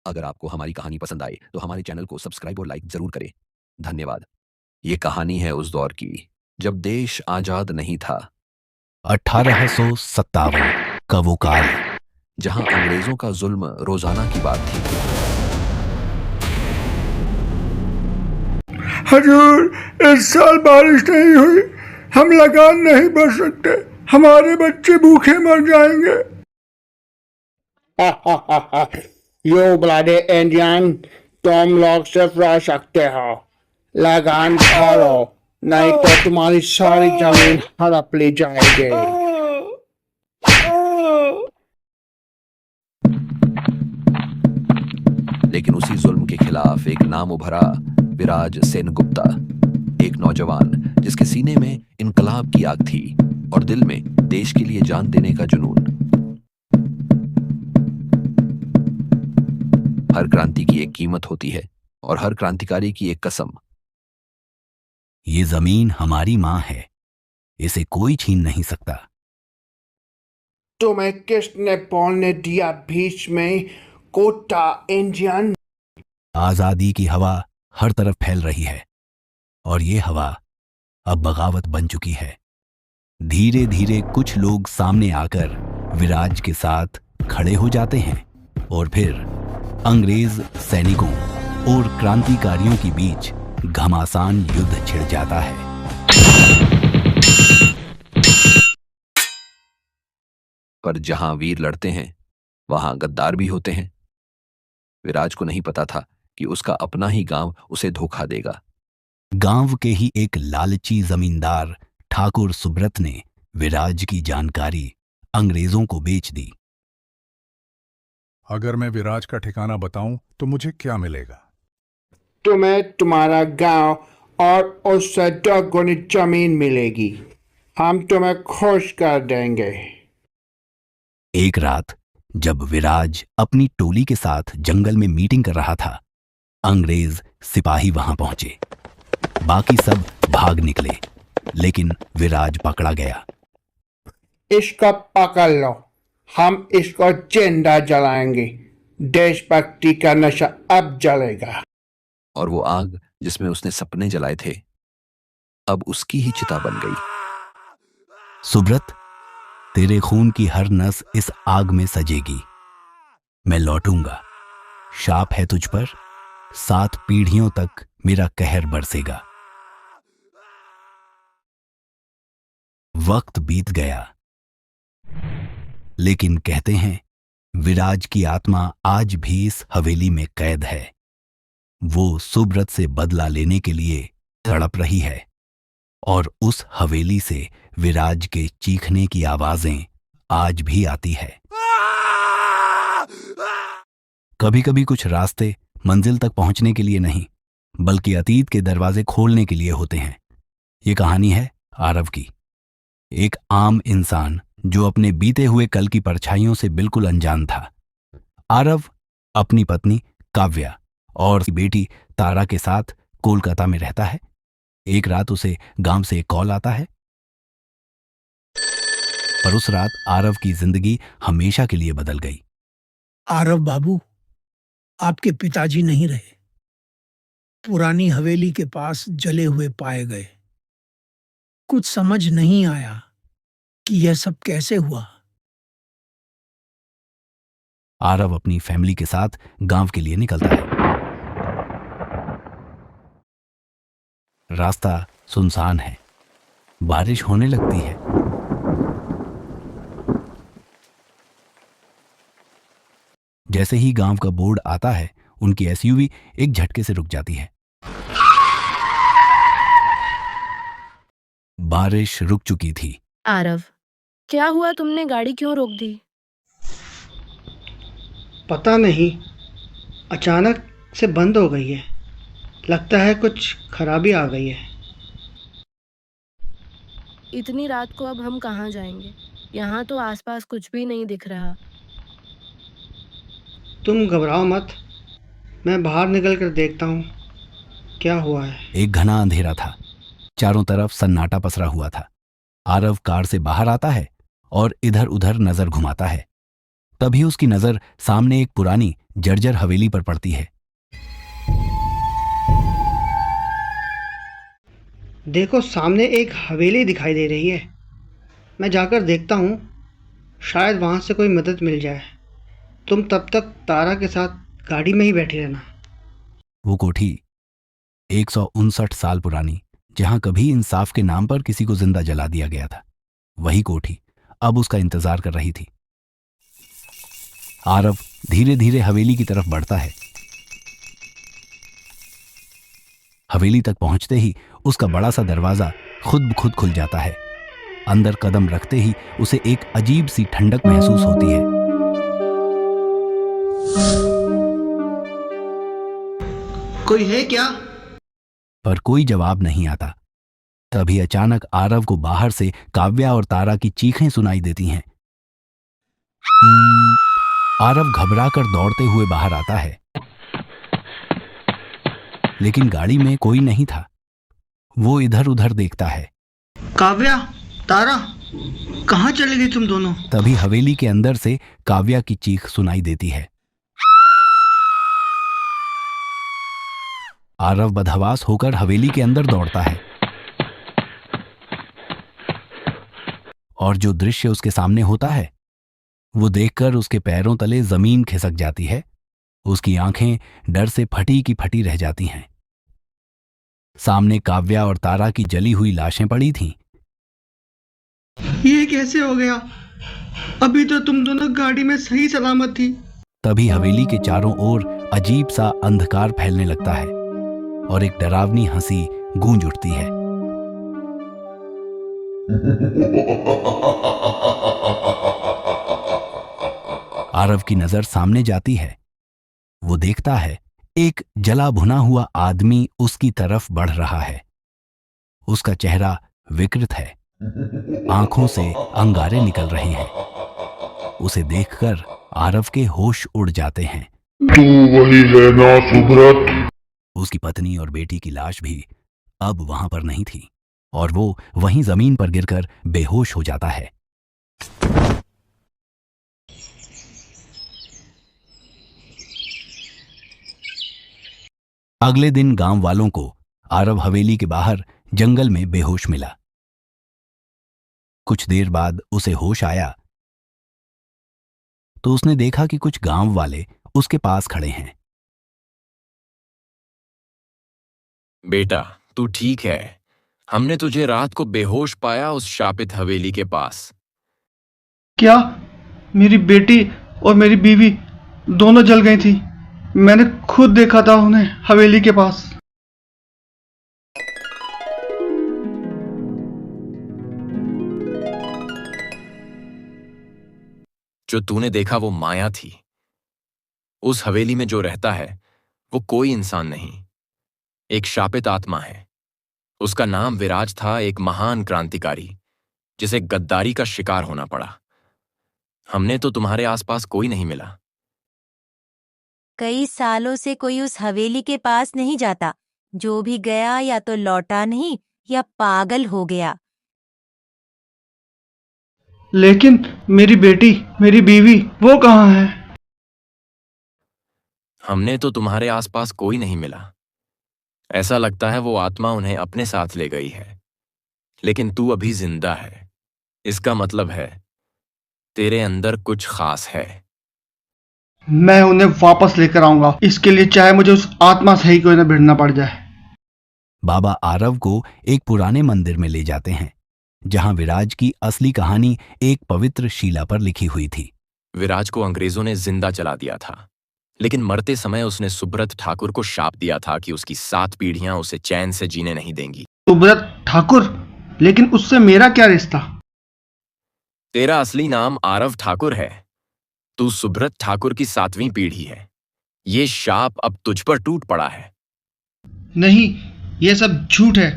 अगर आपको हमारी कहानी पसंद आए तो हमारे चैनल को सब्सक्राइब और लाइक जरूर करें। धन्यवाद। ये कहानी है उस दौर की जब देश आजाद नहीं था, 1857 का वो काल, जहां अंग्रेजों का जुल्म रोजाना की बात थी। हजूर, इस साल बारिश नहीं हुई, हम लगान नहीं भर सकते, हमारे बच्चे भूखे मर जाएंगे। You bloody Indian, तुम लोग सिर्फ रह सकते हो, लगान भरो, नहीं तो तुम्हारी सारी जमीन हड़प ली जाएगी। लेकिन उसी जुल्म के खिलाफ एक नाम उभरा, विराज सेनगुप्ता, एक नौजवान जिसके सीने में इनकलाब की आग थी और दिल में देश के लिए जान देने का जुनून। हर क्रांति की एक कीमत होती है और हर क्रांतिकारी की एक कसम। ये जमीन हमारी मां है, इसे कोई छीन नहीं सकता। तुम्हें किसने बोलने दिया बीच में, कोटा इंडियन? आजादी की हवा हर तरफ फैल रही है और ये हवा अब बगावत बन चुकी है। धीरे धीरे कुछ लोग सामने आकर विराज के साथ खड़े हो जाते हैं और फिर अंग्रेज सैनिकों और क्रांतिकारियों के बीच घमासान युद्ध छिड़ जाता है। पर जहां वीर लड़ते हैं वहां गद्दार भी होते हैं। विराज को नहीं पता था कि उसका अपना ही गांव उसे धोखा देगा। गांव के ही एक लालची जमींदार ठाकुर सुब्रत ने विराज की जानकारी अंग्रेजों को बेच दी। अगर मैं विराज का ठिकाना बताऊं तो मुझे क्या मिलेगा? तुम्हें तुम्हारा गांव और उससे दोगुनी जमीन मिलेगी। हम तुम्हें खुश कर देंगे। एक रात जब विराज अपनी टोली के साथ जंगल में मीटिंग कर रहा था, अंग्रेज सिपाही वहां पहुंचे। बाकी सब भाग निकले, लेकिन विराज पकड़ा गया। इसको पकड़ लो, हम इसको जिंदा जलाएंगे। देशभक्ति का नशा अब जलेगा। और वो आग जिसमें उसने सपने जलाए थे अब उसकी ही चिता बन गई। सुब्रत, तेरे खून की हर नस इस आग में सजेगी। मैं लौटूंगा, शाप है तुझ पर, 7 पीढ़ियों तक मेरा कहर बरसेगा। वक्त बीत गया, लेकिन कहते हैं विराज की आत्मा आज भी इस हवेली में कैद है। वो सुब्रत से बदला लेने के लिए तड़प रही है और उस हवेली से विराज के चीखने की आवाजें आज भी आती है। कभी कभी कुछ रास्ते मंजिल तक पहुंचने के लिए नहीं, बल्कि अतीत के दरवाजे खोलने के लिए होते हैं। ये कहानी है आरव की, एक आम इंसान जो अपने बीते हुए कल की परछाइयों से बिल्कुल अनजान था। आरव अपनी पत्नी काव्या और बेटी तारा के साथ कोलकाता में रहता है। एक रात उसे गांव से एक कॉल आता है, पर उस रात आरव की जिंदगी हमेशा के लिए बदल गई। आरव बाबू, आपके पिताजी नहीं रहे, पुरानी हवेली के पास जले हुए पाए गए। कुछ समझ नहीं आया कि यह सब कैसे हुआ। आरव अपनी फैमिली के साथ गांव के लिए निकलता है। रास्ता सुनसान है, बारिश होने लगती है। जैसे ही गांव का बोर्ड आता है, उनकी एसयूवी एक झटके से रुक जाती है। बारिश रुक चुकी थी। आरव, क्या हुआ? तुमने गाड़ी क्यों रोक दी? पता नहीं, अचानक से बंद हो गई है। लगता है कुछ खराबी आ गई है। इतनी रात को अब हम कहाँ जाएंगे? यहाँ तो आसपास कुछ भी नहीं दिख रहा। तुम घबराओ मत, मैं बाहर निकल कर देखता हूँ क्या हुआ है। एक घना अंधेरा था, चारों तरफ सन्नाटा पसरा हुआ था। आरव कार से बाहर आता है और इधर उधर नजर घुमाता है। तभी उसकी नजर सामने एक पुरानी जर्जर हवेली पर पड़ती है। देखो, सामने एक हवेली दिखाई दे रही है। मैं जाकर देखता हूँ, शायद वहाँ से कोई मदद मिल जाए। तुम तब तक तारा के साथ गाड़ी में ही बैठी रहना। वो कोठी 159 साल पुरानी, जहां कभी इंसाफ के नाम पर किसी को जिंदा जला दिया गया था, वही कोठी अब उसका इंतजार कर रही थी। आरव धीरे धीरे हवेली की तरफ बढ़ता है। हवेली तक पहुंचते ही उसका बड़ा सा दरवाजा खुद ब खुद खुल जाता है। अंदर कदम रखते ही उसे एक अजीब सी ठंडक महसूस होती है। कोई है क्या? पर कोई जवाब नहीं आता। तभी अचानक आरव को बाहर से काव्या और तारा की चीखें सुनाई देती हैं। आरव घबराकर दौड़ते हुए बाहर आता है, लेकिन गाड़ी में कोई नहीं था। वो इधर उधर देखता है। काव्या, तारा, कहाँ चले गई तुम दोनों? तभी हवेली के अंदर से काव्या की चीख सुनाई देती है। आरव बदहवास होकर हवेली के अंदर दौड़ता है और जो दृश्य उसके सामने होता है वो देखकर उसके पैरों तले जमीन खिसक जाती है। उसकी आंखें डर से फटी की फटी रह जाती हैं। सामने काव्या और तारा की जली हुई लाशें पड़ी थीं। ये कैसे हो गया? अभी तो तुम दोनों गाड़ी में सही सलामत थी। तभी हवेली के चारों ओर अजीब सा अंधकार फैलने लगता है और एक डरावनी हंसी गूंज उठती है। आरव की नजर सामने जाती है। वो देखता है एक जला भुना हुआ आदमी उसकी तरफ बढ़ रहा है। उसका चेहरा विकृत है, आंखों से अंगारे निकल रहे हैं। उसे देखकर आरव के होश उड़ जाते हैं। तू वही है ना सुब्रत? उसकी पत्नी और बेटी की लाश भी अब वहां पर नहीं थी और वो वहीं जमीन पर गिरकर बेहोश हो जाता है। अगले दिन गांव वालों को आरव हवेली के बाहर जंगल में बेहोश मिला। कुछ देर बाद उसे होश आया तो उसने देखा कि कुछ गांव वाले उसके पास खड़े हैं। बेटा, तू ठीक है? हमने तुझे रात को बेहोश पाया उस शापित हवेली के पास। क्या? मेरी बेटी और मेरी बीवी दोनों जल गई थी। मैंने खुद देखा था उन्हें हवेली के पास। जो तूने देखा वो माया थी। उस हवेली में जो रहता है वो कोई इंसान नहीं, एक शापित आत्मा है। उसका नाम विराज था, एक महान क्रांतिकारी जिसे गद्दारी का शिकार होना पड़ा। हमने तो तुम्हारे आसपास कोई नहीं मिला। कई सालों से कोई उस हवेली के पास नहीं जाता। जो भी गया या तो लौटा नहीं या पागल हो गया। लेकिन मेरी बेटी, मेरी बीवी, वो कहाँ है? हमने तो तुम्हारे आसपास कोई नहीं मिला। ऐसा लगता है वो आत्मा उन्हें अपने साथ ले गई है। लेकिन तू अभी जिंदा है। इसका मतलब है तेरे अंदर कुछ खास है। मैं उन्हें वापस लेकर आऊंगा। इसके लिए चाहे मुझे उस आत्मा से ही कोई न भिड़ना पड़ जाए। बाबा आरव को एक पुराने मंदिर में ले जाते हैं जहां विराज की असली कहानी एक पवित्र शिला पर लिखी हुई थी। विराज को अंग्रेजों ने जिंदा जला दिया था, लेकिन मरते समय उसने सुब्रत ठाकुर को शाप दिया था कि उसकी 7 पीढ़ियां उसे चैन से जीने नहीं देंगी। सुब्रत ठाकुर? लेकिन उससे मेरा क्या रिश्ता? तेरा असली नाम आरव ठाकुर है। तू सुब्रत ठाकुर की 7वीं पीढ़ी है। ये शाप अब तुझ पर टूट पड़ा है। नहीं, ये सब झूठ है।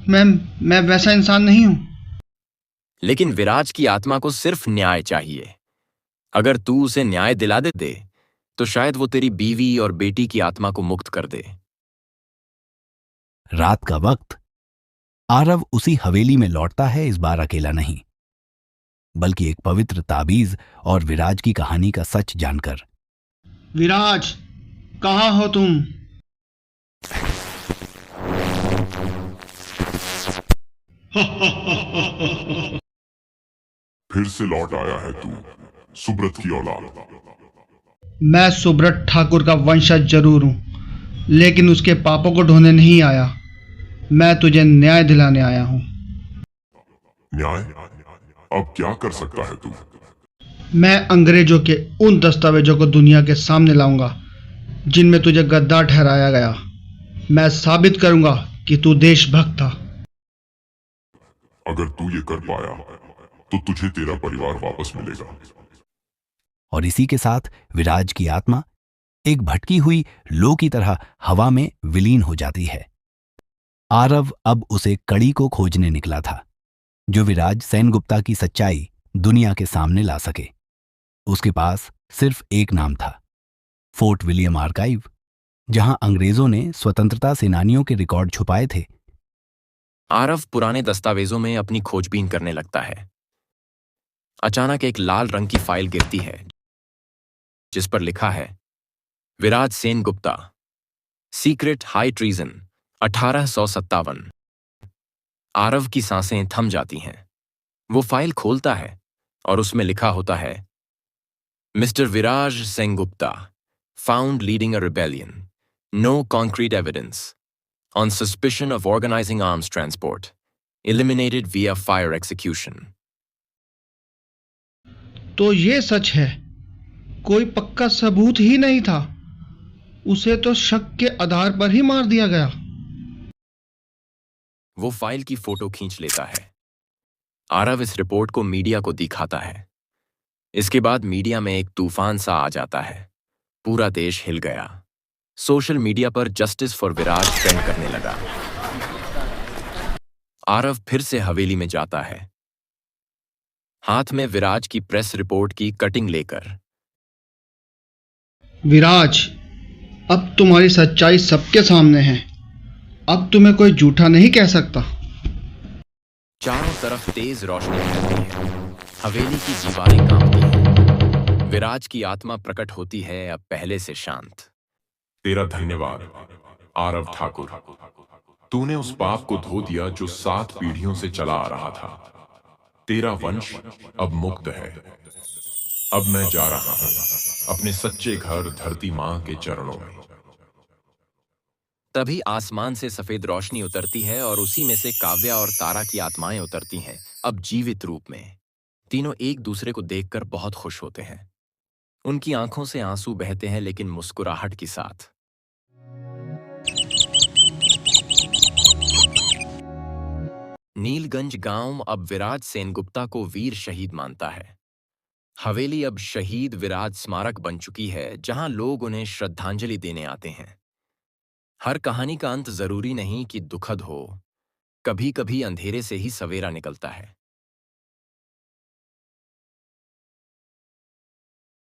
मैं वैसा इंसान नहीं हूं। लेकिन विराज की आत्मा को सिर्फ न्याय चाहिए। अगर तू उसे न्याय दिला दे तो शायद वो तेरी बीवी और बेटी की आत्मा को मुक्त कर दे। रात का वक्त आरव उसी हवेली में लौटता है, इस बार अकेला नहीं। बल्कि एक पवित्र ताबीज और विराज की कहानी का सच जानकर। विराज, कहाँ हो तुम? फिर से लौट आया है तू, सुब्रत की औलाद। मैं सुब्रत ठाकुर का वंशज जरूर हूं, लेकिन उसके पापों को ढोने नहीं आया। मैं तुझे न्याय दिलाने आया हूं। न्याय? अब क्या कर सकता है तू? मैं अंग्रेजों के उन दस्तावेजों को दुनिया के सामने लाऊंगा जिनमें तुझे गद्दार ठहराया गया। मैं साबित करूंगा कि तू देशभक्त था। अगर तू ये कर पाया तो तुझे तेरा परिवार वापस मिलेगा। और इसी के साथ विराज की आत्मा एक भटकी हुई लो की तरह हवा में विलीन हो जाती है। आरव अब उसे कड़ी को खोजने निकला था, जो विराज सेनगुप्ता की सच्चाई दुनिया के सामने ला सके। उसके पास सिर्फ एक नाम था, फोर्ट विलियम आर्काइव, जहां अंग्रेजों ने स्वतंत्रता सेनानियों के रिकॉर्ड छुपाए थे। आरव पुराने दस्तावेजों में अपनी खोजबीन करने लगता है। अचानक एक लाल रंग की फाइल गिरती है, जिस पर लिखा है Viraj Sengupta, secret high treason 1857। Aarav की सांसें थम जाती हैं। वो फाइल खोलता है और उसमें लिखा होता है, mister Viraj Sengupta, found leading a rebellion, no concrete evidence, on suspicion of organising arms transport, eliminated via fire execution। तो ये सच है, कोई पक्का सबूत ही नहीं था। उसे तो शक के आधार पर ही मार दिया गया। वो फाइल की फोटो खींच लेता है। आरव इस रिपोर्ट को मीडिया को दिखाता है। इसके बाद मीडिया में एक तूफान सा आ जाता है। पूरा देश हिल गया। सोशल मीडिया पर जस्टिस फॉर विराज ट्रेंड करने लगा। आरव फिर से हवेली में जाता है, हाथ में विराज की प्रेस रिपोर्ट की कटिंग लेकर। विराज, अब तुम्हारी सच्चाई सबके सामने है। अब तुम्हें कोई झूठा नहीं कह सकता। चारों तरफ तेज रोशनी फैलती है। हवेली की दीवारें कांपती हैं। विराज की आत्मा प्रकट होती है, अब पहले से शांत। तेरा धन्यवाद आरव ठाकुर, तूने उस पाप को धो दिया जो 7 पीढ़ियों से चला आ रहा था। तेरा वंश अब मुक्त है। अब मैं जा रहा हूं अपने सच्चे घर धरती मां के चरणों में। तभी आसमान से सफेद रोशनी उतरती है और उसी में से काव्या और तारा की आत्माएं उतरती हैं, अब जीवित रूप में। तीनों एक दूसरे को देखकर बहुत खुश होते हैं। उनकी आंखों से आंसू बहते हैं, लेकिन मुस्कुराहट के साथ। नीलगंज गांव अब विराज सेनगुप्ता को वीर शहीद मानता है। हवेली अब शहीद विराज स्मारक बन चुकी है, जहां लोग उन्हें श्रद्धांजलि देने आते हैं। हर कहानी का अंत जरूरी नहीं कि दुखद हो, कभी कभी अंधेरे से ही सवेरा निकलता है।